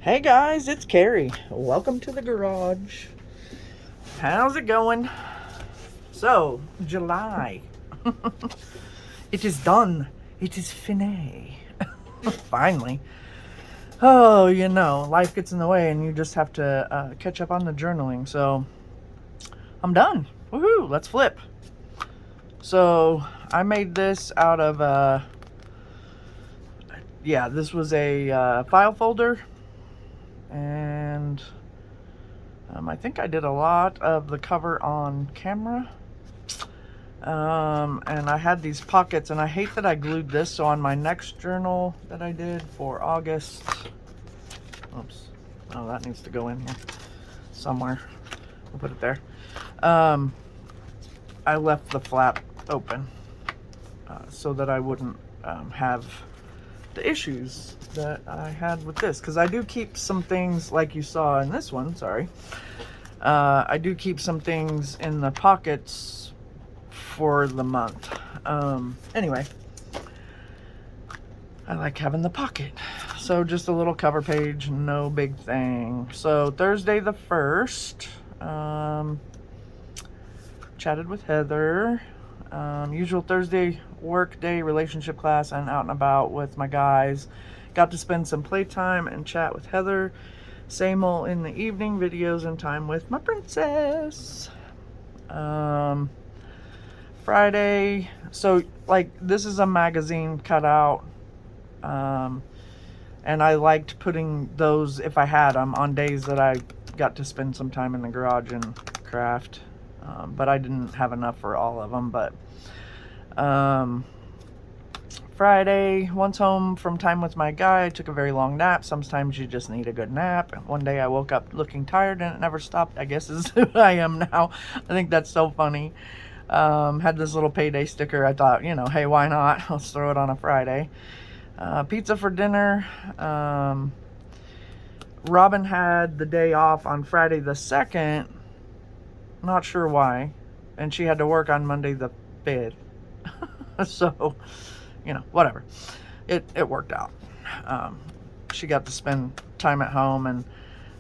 Hey guys, it's Carrie. Welcome to the garage. How's it going? So, July. It is done. It is fini. Finally. Oh, life gets in the way and you just have to catch up on the journaling. So, I'm done. Woohoo, let's flip. So, I made this out of, this was a file folder. And I think I did a lot of the cover on camera. And I had these pockets, and I hate that I glued this. So on my next journal that I did for August, oops, oh, that needs to go in here somewhere. We'll put it there. I left the flap open so that I wouldn't have the issues that I had with this, because I do keep some things like you saw in this one. Sorry, I do keep some things in the pockets for the month. Anyway, I like having the pocket. So just a little cover page, no big thing. So Thursday the 1st, chatted with Heather. Usual Thursday work day, relationship class, and out and about with my guys. Got to spend some playtime and chat with Heather. Same old in the evening, videos and time with my princess. Friday, so like this is a magazine cutout, and I liked putting those, if I had them, on days that I got to spend some time in the garage and craft, but I didn't have enough for all of them. But Friday, once home from time with my guy, I took a very long nap. Sometimes you just need a good nap. One day I woke up looking tired and it never stopped, I guess, is who I am now. I think that's so funny. Had this little payday sticker. I thought, hey, why not? Let's throw it on a Friday. Pizza for dinner. Robin had the day off on Friday the 2nd. Not sure why. And she had to work on Monday the 5th. So, whatever. It worked out. She got to spend time at home, and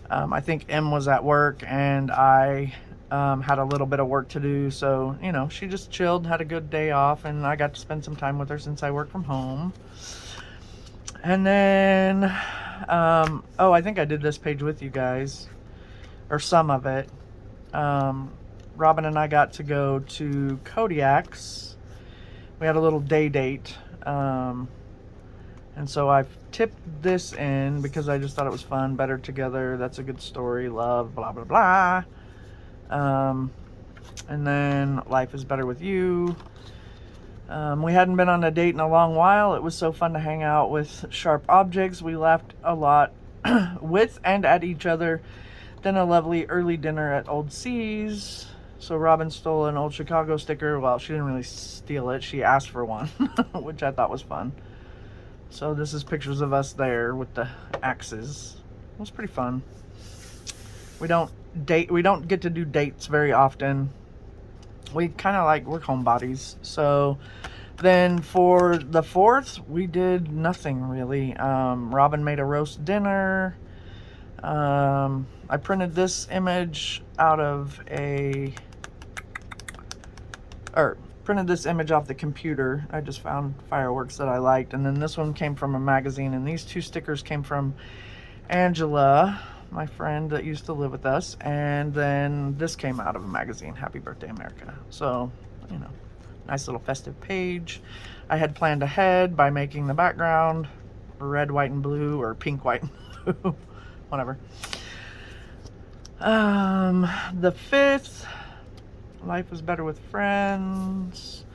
I think Em was at work, and I had a little bit of work to do. So, she just chilled, had a good day off, and I got to spend some time with her since I work from home. And then, I think I did this page with you guys, or some of it. Robin and I got to go to Kodiak's. We had a little day date. And so I've tipped this in because I just thought it was fun. Better together. That's a good story. Love, blah, blah, blah. And then life is better with you. We hadn't been on a date in a long while. It was so fun to hang out with sharp objects. We laughed a lot with and at each other. Then a lovely early dinner at Old C's. So Robin stole an old Chicago sticker. Well, she didn't really steal it. She asked for one, which I thought was fun. So this is pictures of us there with the axes. It was pretty fun. We don't get to do dates very often. We kind of we're homebodies. So then for the 4th, we did nothing really. Robin made a roast dinner. I printed this image printed this image off the computer. I just found fireworks that I liked. And then this one came from a magazine. And these 2 stickers came from Angela, my friend that used to live with us. And then this came out of a magazine, Happy Birthday America. So, nice little festive page. I had planned ahead by making the background red, white, and blue, or pink, white, and blue, whatever. The 5th, life is better with friends,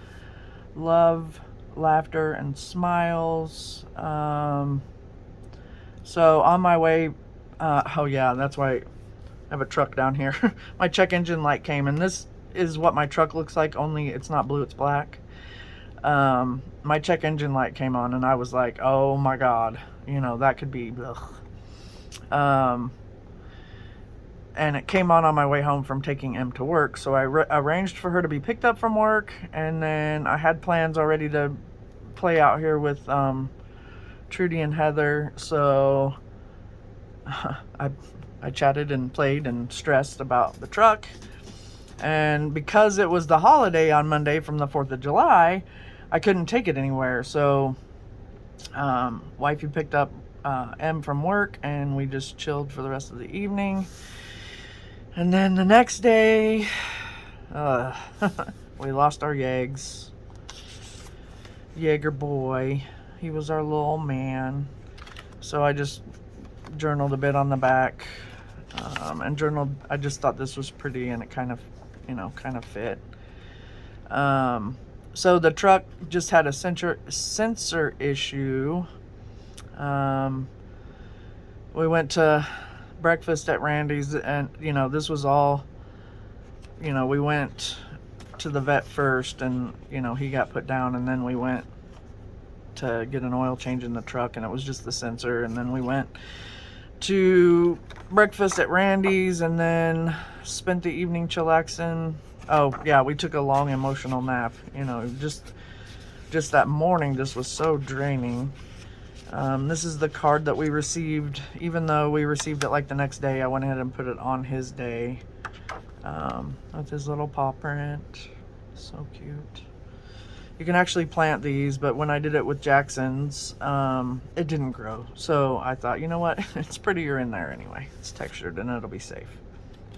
love, laughter, and smiles. So on my way, that's why I have a truck down here. My check engine light came, and this is what my truck looks like, only it's not blue, it's black. My check engine light came on, and I was like, oh my God, that could be, ugh. And it came on my way home from taking Em to work. So I arranged for her to be picked up from work. And then I had plans already to play out here with Trudy and Heather. So I chatted and played and stressed about the truck. And because it was the holiday on Monday from the 4th of July, I couldn't take it anywhere. So wifey picked up M from work, and we just chilled for the rest of the evening. And then the next day, we lost our Jaeger boy. He was our little man. So I just journaled a bit on the back, and journaled. I just thought this was pretty, and it kind of fit. So the truck just had a sensor issue. We went to breakfast at Randy's, and this was all, we went to the vet first, and he got put down, and then we went to get an oil change in the truck, and it was just the sensor. And then we went to breakfast at Randy's, and then spent the evening chillaxing. Oh yeah, we took a long emotional nap. Just that morning, this was so draining. This is the card that we received. Even though we received it like the next day, I went ahead and put it on his day, with his little paw print. So cute. You can actually plant these, but when I did it with Jackson's, it didn't grow. So I thought, you know what? It's prettier in there anyway. It's textured and it'll be safe.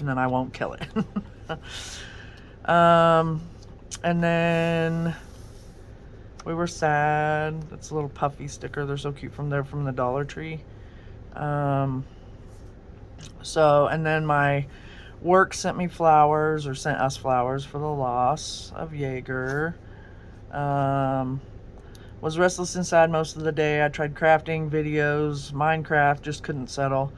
And then I won't kill it. And then we were sad. That's a little puffy sticker. They're so cute from the Dollar Tree. And then my work sent me flowers, or sent us flowers for the loss of Jaeger. Was restless inside most of the day. I tried crafting, videos, Minecraft, just couldn't settle.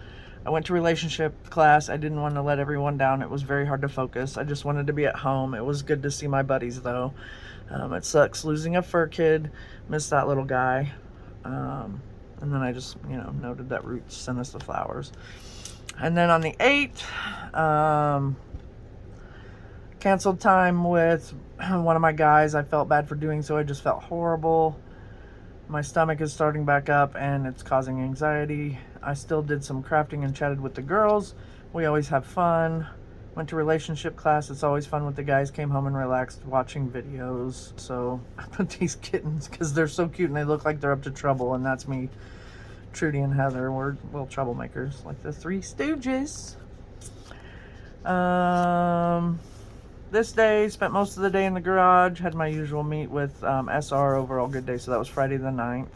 I went to relationship class. I didn't want to let everyone down. It was very hard to focus. I just wanted to be at home. It was good to see my buddies though. It sucks losing a fur kid. Miss that little guy. And then I just, noted that Roots sent us the flowers. And then on the 8th, canceled time with one of my guys. I felt bad for doing so. I just felt horrible. My stomach is starting back up, and it's causing anxiety. I still did some crafting and chatted with the girls. We always have fun. Went to relationship class. It's always fun with the guys. Came home and relaxed watching videos. So I put these kittens because they're so cute and they look like they're up to trouble. And that's me, Trudy and Heather. We're little troublemakers, like the Three Stooges. This day, spent most of the day in the garage. Had my usual meet with SR. Overall good day. So that was Friday the 9th.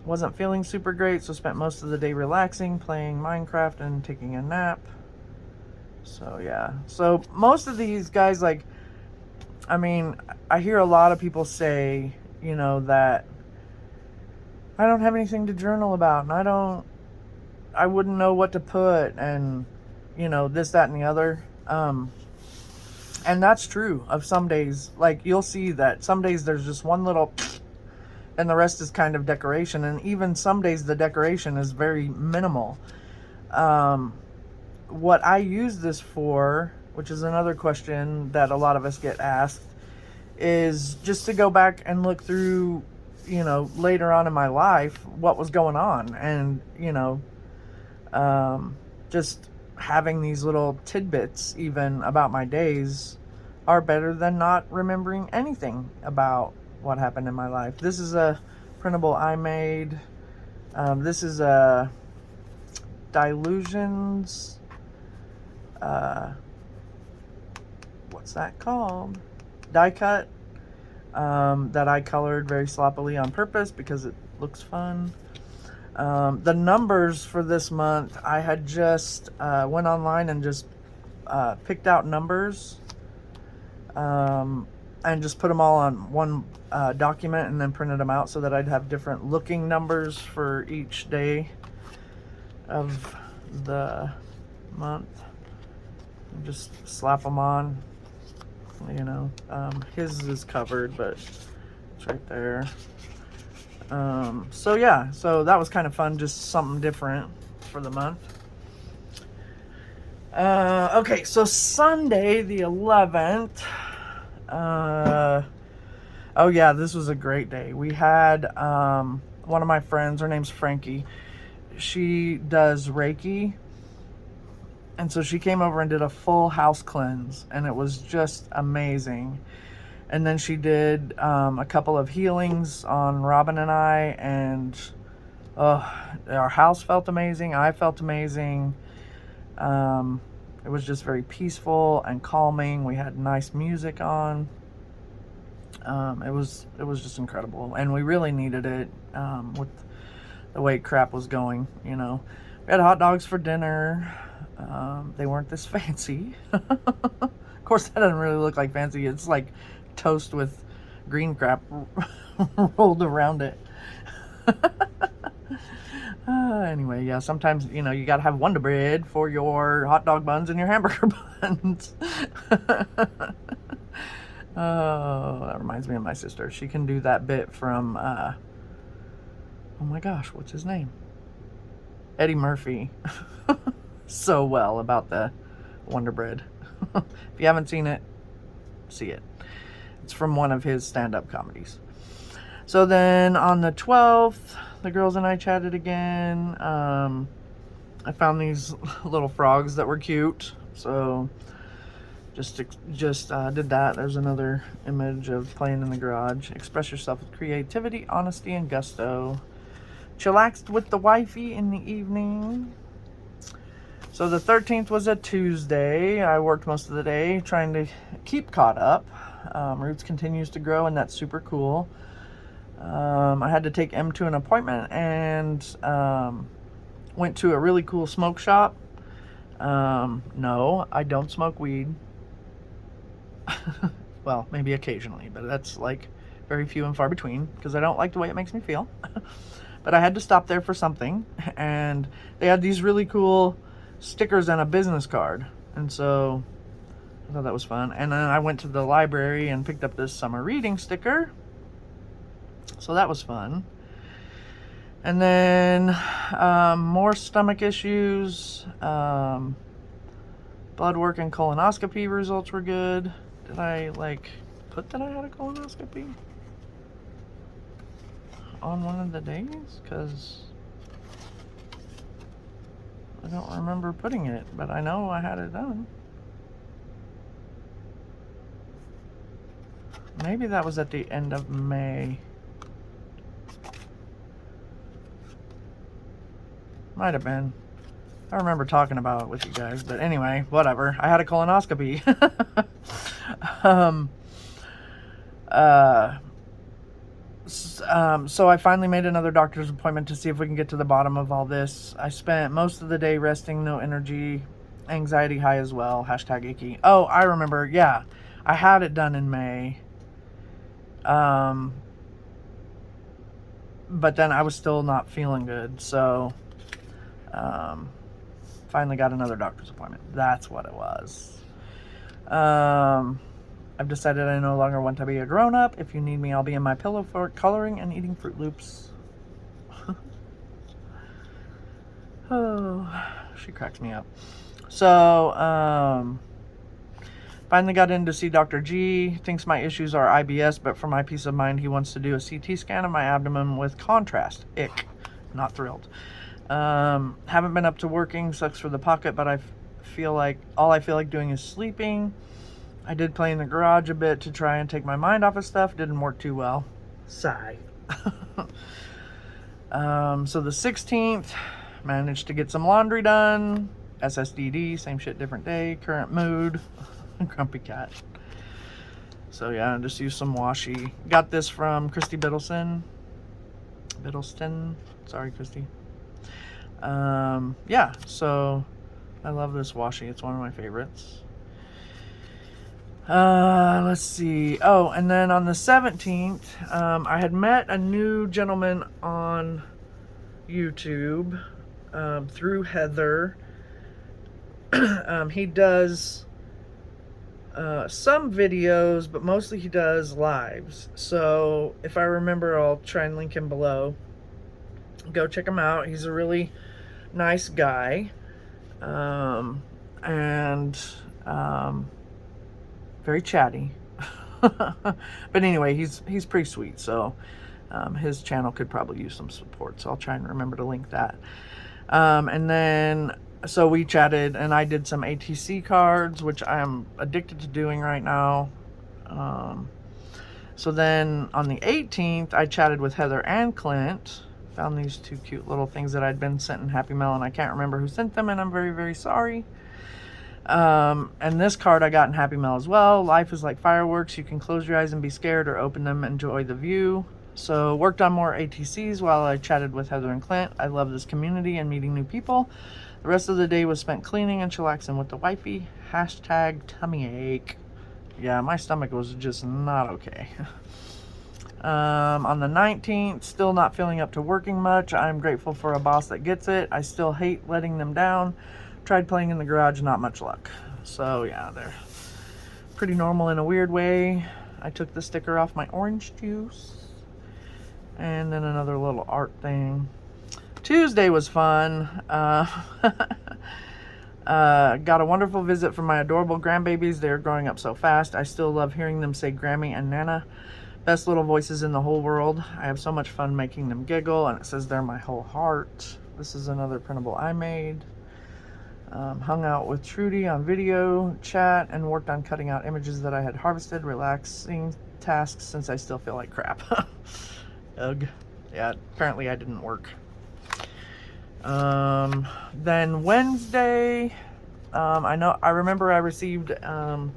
Wasn't feeling super great, so spent most of the day relaxing, playing Minecraft, and taking a nap. So yeah. So most of these guys, I hear a lot of people say, that I don't have anything to journal about, and I wouldn't know what to put, and this, that, and the other. And that's true of some days. Like, you'll see that some days there's just one little and the rest is kind of decoration, and even some days the decoration is very minimal. What I use this for, which is another question that a lot of us get asked, is just to go back and look through, later on in my life, what was going on, and just having these little tidbits even about my days are better than not remembering anything about what happened in my life. This is a printable I made. This is a Dylusions, what's that called? Die cut, that I colored very sloppily on purpose because it looks fun. The numbers for this month, I had just went online and just picked out numbers, and just put them all on one document, and then printed them out so that I'd have different looking numbers for each day of the month. And just slap them on, his is covered, but it's right there. So yeah, so that was kind of fun, just something different for the month. Okay, so Sunday the 11th, oh yeah, this was a great day. We had one of my friends, her name's Frankie. she does Reiki. And so she came over and did a full house cleanse, and it was just amazing. And then she did a couple of healings on Robin and I, and our house felt amazing. I felt amazing. It was just very peaceful and calming. We had nice music on. It was just incredible, and we really needed it with the way crap was going. You know, we had hot dogs for dinner. They weren't this fancy. Of course, that doesn't really look like fancy. It's like toast with green crap rolled around it. Anyway, yeah, sometimes, you know, you gotta have Wonder Bread for your hot dog buns and your hamburger buns. Oh, that reminds me of my sister. She can do that bit from, oh my gosh, what's his name? Eddie Murphy. So well about the Wonder Bread. If you haven't seen it, see it. It's from one of his stand-up comedies. So then on the 12th, the girls and I chatted again. I found these little frogs that were cute, so just did that. There's another image of playing in the garage. Express yourself with creativity, honesty, and gusto. Chillaxed with the wifey in the evening. So the 13th was a Tuesday. I worked most of the day trying to keep caught up. Roots continues to grow, and that's super cool. I had to take M to an appointment, and went to a really cool smoke shop. No, I don't smoke weed. Well, maybe occasionally, but that's like very few and far between because I don't like the way it makes me feel. But I had to stop there for something, and they had these really cool stickers and a business card, and so I thought that was fun. And then I went to the library and picked up this summer reading sticker, so that was fun. And then more stomach issues. Blood work and colonoscopy results were good. Did I put that I had a colonoscopy on one of the days? Because I don't remember putting it, but I know I had it done. Maybe that was at the end of May. Might have been. I remember talking about it with you guys, but anyway, whatever. I had a colonoscopy. So I finally made another doctor's appointment to see if we can get to the bottom of all this. I spent most of the day resting, no energy, anxiety high as well, #icky. Oh, I remember, yeah. I had it done in May. But then I was still not feeling good, so finally got another doctor's appointment. That's what it was. I've decided I no longer want to be a grown-up. If you need me, I'll be in my pillow fort coloring and eating Fruit Loops. Oh, she cracks me up. So, finally got in to see Dr. G. Thinks my issues are IBS, but for my peace of mind, he wants to do a CT scan of my abdomen with contrast. Ick. Not thrilled. Haven't been up to working. Sucks for the pocket, but I feel like all I feel like doing is sleeping. I did play in the garage a bit to try and take my mind off of stuff. Didn't work too well. Sigh. So the 16th, managed to get some laundry done. SSDD, same shit, different day. Current mood. Grumpy cat. So yeah, I just used some washi. Got this from Christy Biddleston. Sorry, Christy. Yeah, so I love this washi. It's one of my favorites. Let's see. Oh, and then on the 17th, I had met a new gentleman on YouTube through Heather. He does some videos, but mostly he does lives. So if I remember, I'll try and link him below. Go check him out. He's a really nice guy. And very chatty. But anyway, he's pretty sweet, so his channel could probably use some support, so I'll try and remember to link that. And then, so we chatted, and I did some ATC cards, which I'm addicted to doing right now. So then on the 18th, I chatted with Heather and Clint. Found these two cute little things that I'd been sent in Happy Mail, and I can't remember who sent them, and I'm very, very sorry. And this card I got in Happy Mail as well. Life is like fireworks. You can close your eyes and be scared, or open them and enjoy the view. So worked on more ATCs while I chatted with Heather and Clint. I love this community and meeting new people. The rest of the day was spent cleaning and chillaxing with the wifey. Hashtag tummy ache. Yeah, my stomach was just not okay. On the 19th, still not feeling up to working much. I'm grateful for a boss that gets it. I still hate letting them down. Tried playing in the garage, not much luck. So yeah, they're pretty normal in a weird way. I took the sticker off my orange juice. And then another little art thing. Tuesday was fun. Got a wonderful visit from my adorable grandbabies. They're growing up so fast. I still love hearing them say Grammy and Nana. Best little voices in the whole world. I have so much fun making them giggle, and it says they're my whole heart. This is another printable I made. Hung out with Trudy on video chat and worked on cutting out images that I had harvested. Relaxing tasks since I still feel like crap. Ugh. Yeah, apparently I didn't work. Then Wednesday, I remember I received an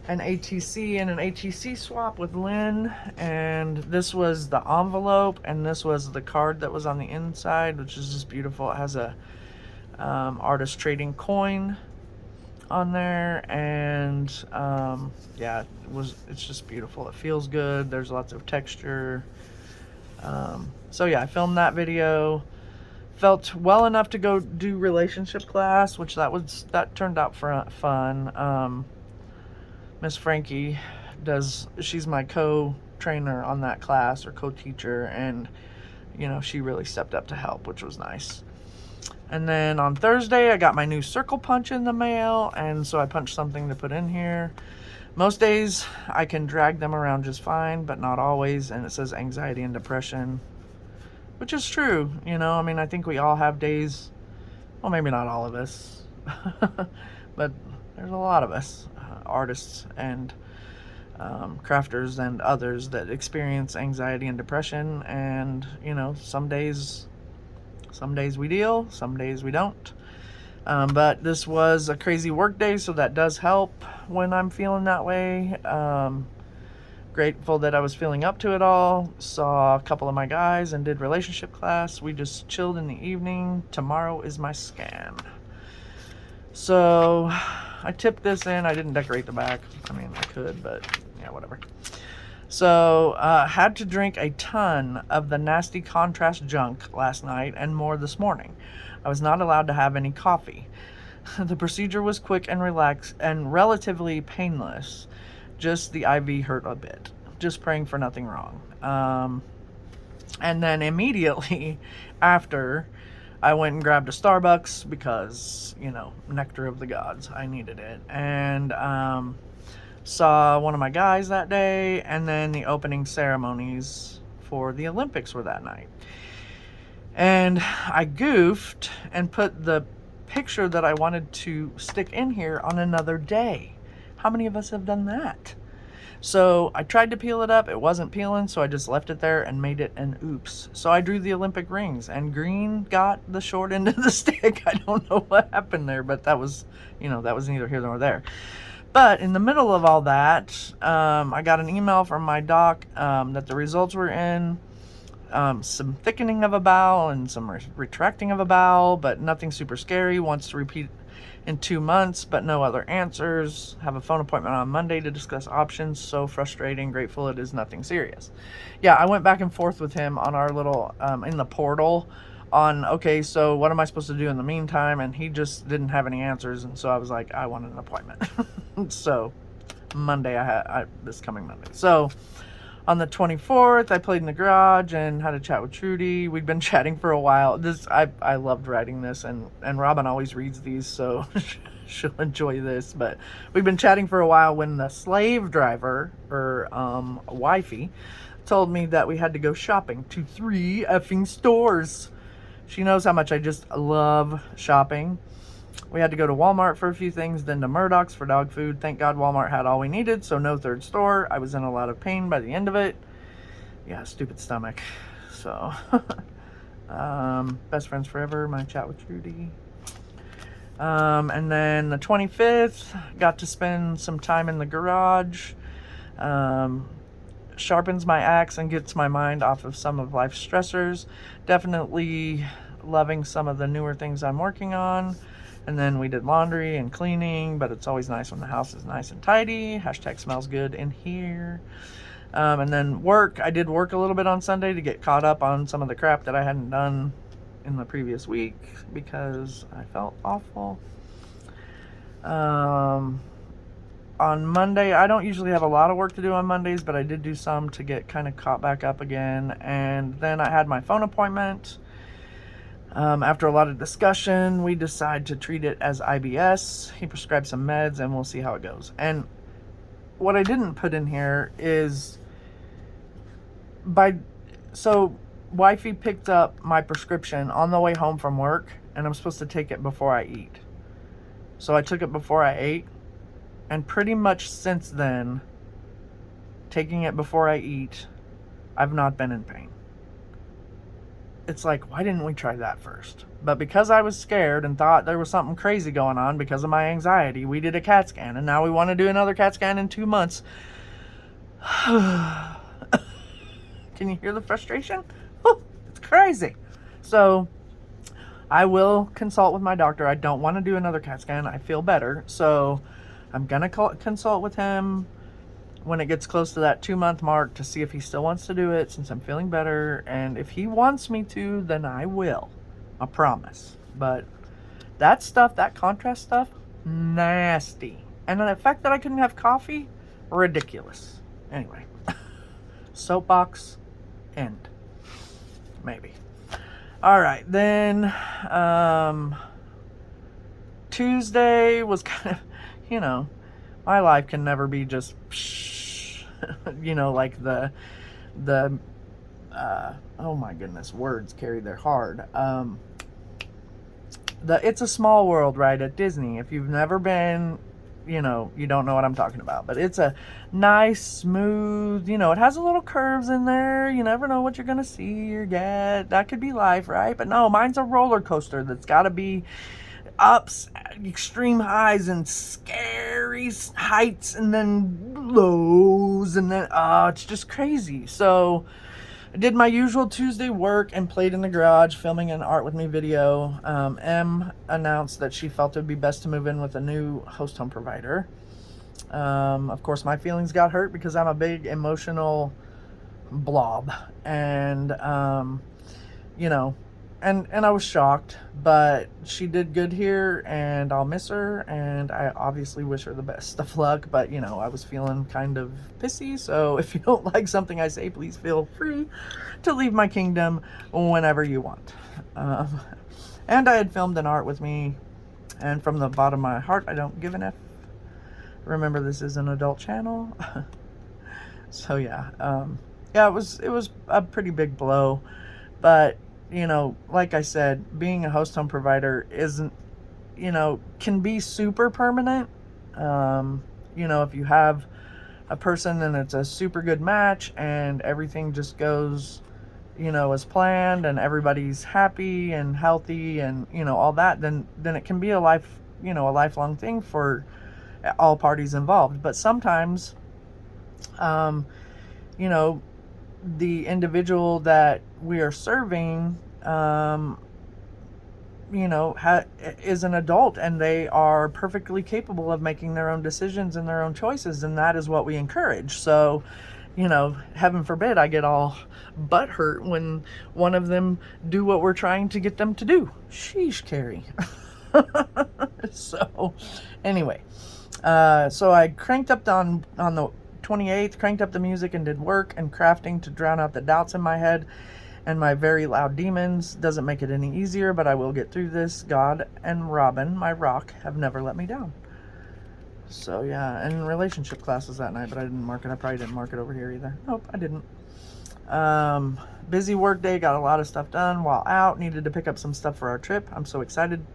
ATC and an ATC swap with Lynn, and this was the envelope, and this was the card that was on the inside, which is just beautiful. It has a artist trading coin on there, and yeah, it's just beautiful. It feels good. There's lots of texture. So yeah, I filmed that video. Felt well enough to go do relationship class, which that turned out fun. Miss Frankie she's my co-trainer on that class, or co-teacher, and she really stepped up to help, which was nice. And then on Thursday, I got my new circle punch in the mail, and so I punched something to put in here. Most days I can drag them around just fine, but not always, and it says anxiety and depression, which is true. I think we all have days, well, maybe not all of us, but there's a lot of us, artists and crafters and others, that experience anxiety and depression, and some days we deal, some days we don't. But this was a crazy work day, so that does help when I'm feeling that way. Grateful that I was feeling up to it all. Saw a couple of my guys and did relationship class. We just chilled in the evening. Tomorrow is my scan. So I tipped this in. I didn't decorate the back. I could, but yeah, whatever. So had to drink a ton of the nasty contrast junk last night and more this morning. I was not allowed to have any coffee. The procedure was quick and relaxed and relatively painless. Just the IV hurt a bit. Just praying for nothing wrong. And then immediately after, I went and grabbed a Starbucks because, nectar of the gods. I needed it. And saw one of my guys that day, and then the opening ceremonies for the Olympics were that night. And I goofed and put the picture that I wanted to stick in here on another day. How many of us have done that? So I tried to peel it up. It wasn't peeling, so I just left it there and made it an oops. So I drew the Olympic rings, and green got the short end of the stick. I don't know what happened there, but that was neither here nor there. But in the middle of all that, I got an email from my doc that the results were in. Some thickening of a bowel and some retracting of a bowel, but nothing super scary. Wants to repeat in 2 months, but no other answers. Have a phone appointment on Monday to discuss options. So frustrating. Grateful it is nothing serious. Yeah, I went back and forth with him on our little, in the portal on, okay, so what am I supposed to do in the meantime? And he just didn't have any answers. And so I was like, I want an appointment. So Monday, this coming Monday. So on the 24th, I played in the garage and had a chat with Trudy. We'd been chatting for a while. I loved writing this, and Robin always reads these, so she'll enjoy this. But we've been chatting for a while when the slave driver, or wifey, told me that we had to go shopping to 3 effing stores. She knows how much I just love shopping. We had to go to Walmart for a few things, then to Murdoch's for dog food. Thank God Walmart had all we needed, so no third store. I was in a lot of pain by the end of it. Yeah, stupid stomach. So, best friends forever, my chat with Trudy. And then the 25th, got to spend some time in the garage. Sharpens my axe and gets my mind off of some of life's stressors. Definitely loving some of the newer things I'm working on. And then we did laundry and cleaning, but it's always nice when the house is nice and tidy. Hashtag smells good in here. And then work. I did work a little bit on Sunday to get caught up on some of the crap that I hadn't done in the previous week because I felt awful. On Monday, I don't usually have a lot of work to do on Mondays, but I did do some to get kind of caught back up again. And then I had my phone appointment. After a lot of discussion, we decided to treat it as IBS. He prescribed some meds and we'll see how it goes. And what I didn't put in here is so wifey picked up my prescription on the way home from work and I'm supposed to take it before I eat. So I took it before I ate, and pretty much since then, taking it before I eat, I've not been in pain. It's like, why didn't we try that first? But because I was scared and thought there was something crazy going on because of my anxiety, we did a CAT scan, and now we want to do another CAT scan in 2 months. Can you hear the frustration? It's crazy. So I will consult with my doctor. I don't want to do another CAT scan. I feel better. So I'm going to consult with him when it gets close to that 2-month mark to see if he still wants to do it since I'm feeling better. And if he wants me to, then I will. I promise. But that stuff, that contrast stuff, nasty. And the fact that I couldn't have coffee, ridiculous. Anyway, soapbox, end. Maybe. All right, then Tuesday was kind of, my life can never be just, like the oh my goodness, words carry their hard. The It's a Small World ride at Disney. If you've never been, you don't know what I'm talking about. But it's a nice, smooth, it has a little curves in there. You never know what you're going to see or get. That could be life, right? But no, mine's a roller coaster that's got to be ups, extreme highs, and scary heights, and then lows, and then, it's just crazy. So I did my usual Tuesday work and played in the garage filming an Art With Me video. Em announced that she felt it would be best to move in with a new host home provider. Of course, my feelings got hurt because I'm a big emotional blob. And, and I was shocked, but she did good here and I'll miss her. And I obviously wish her the best of luck, but I was feeling kind of pissy. So if you don't like something I say, please feel free to leave my kingdom whenever you want. And I had filmed an Art With Me, and from the bottom of my heart, I don't give an F. Remember, this is an adult channel. So yeah, it was a pretty big blow, but like I said, being a host home provider isn't, can be super permanent. If you have a person and it's a super good match and everything just goes, as planned and everybody's happy and healthy and, all that, then it can be a lifelong thing for all parties involved. But sometimes, the individual that we are serving, is an adult and they are perfectly capable of making their own decisions and their own choices, and that is what we encourage. So, heaven forbid I get all butthurt when one of them do what we're trying to get them to do. Sheesh, Carrie. So, anyway, so I cranked up on the 28th, cranked up the music and did work and crafting to drown out the doubts in my head and my very loud demons. Doesn't make it any easier, but I will get through this. God and Robin, my rock, have never let me down. So yeah, and relationship classes that night, but I didn't mark it. I probably didn't mark it over here either. Nope, I didn't. Busy work day, got a lot of stuff done while out. Needed to pick up some stuff for our trip. I'm so excited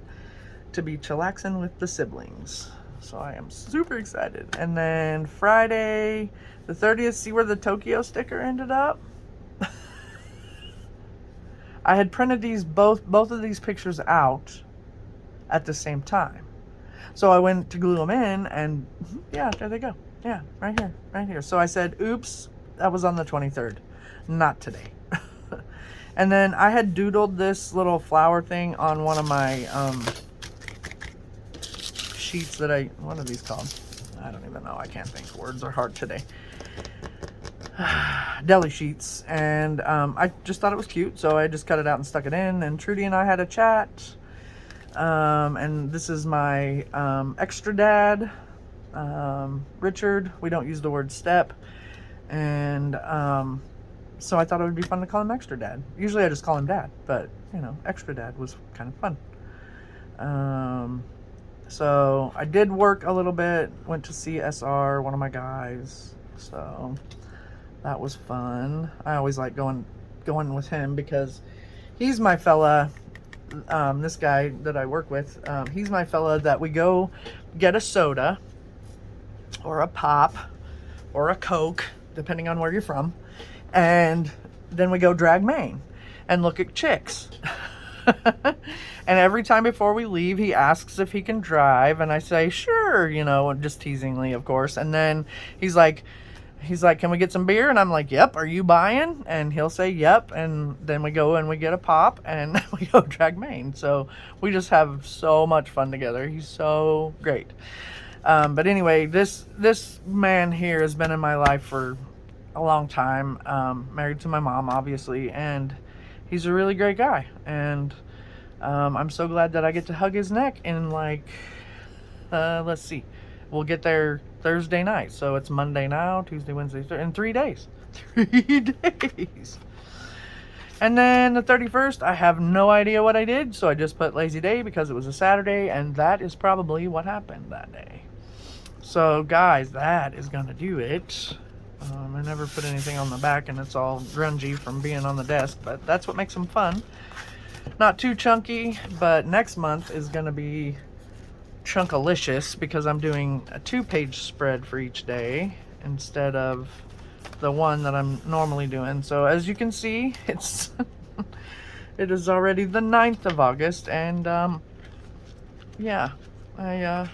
to be chillaxing with the siblings. So I am super excited. And then Friday the 30th, see where the Tokyo sticker ended up? I had printed these both of these pictures out at the same time. So I went to glue them in, and yeah, there they go. Yeah, right here. So I said, oops, that was on the 23rd, not today. And then I had doodled this little flower thing on one of my sheets that what are these called? I don't even know. I can't think. Words are hard today. Deli sheets, and I just thought it was cute, so I just cut it out and stuck it in. And Trudy and I had a chat, and this is my extra dad, Richard. We don't use the word step, and so I thought it would be fun to call him extra dad. Usually I just call him dad, but you know, extra dad was kind of fun. So I did work a little bit, went to see SR, one of my guys, so that was fun. I always like going with him because he's my fella. This guy that I work with, he's my fella that we go get a soda or a pop or a Coke, depending on where you're from, and then we go drag Maine and look at chicks. And every time before we leave, he asks if he can drive, and I say sure, you know, just teasingly, of course. And then he's like, can we get some beer? And I'm like, yep. Are you buying? And he'll say yep. And then we go and we get a pop, and we go drag Maine. So we just have so much fun together. He's so great. But anyway, this man here has been in my life for a long time. Married to my mom, obviously, and he's a really great guy. And I'm so glad that I get to hug his neck in, like, let's see, we'll get there Thursday night, so it's Monday now, Tuesday, Wednesday, Thursday, in 3 days. 3 days. And then the 31st, I have no idea what I did, so I just put lazy day because it was a Saturday, and that is probably what happened that day. So guys, that is gonna do it. I never put anything on the back, and it's all grungy from being on the desk, but that's what makes them fun. Not too chunky, but next month is gonna be chunkalicious because I'm doing a 2-page spread for each day instead of the one that I'm normally doing. So as you can see, it is already the 9th of August, and yeah, I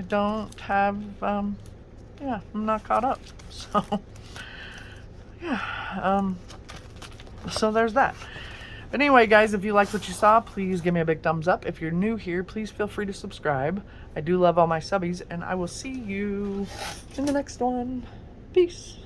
don't have yeah, I'm not caught up. So yeah, so there's that. But anyway, guys, if you liked what you saw, please give me a big thumbs up. If you're new here, please feel free to subscribe. I do love all my subbies, and I will see you in the next one. Peace.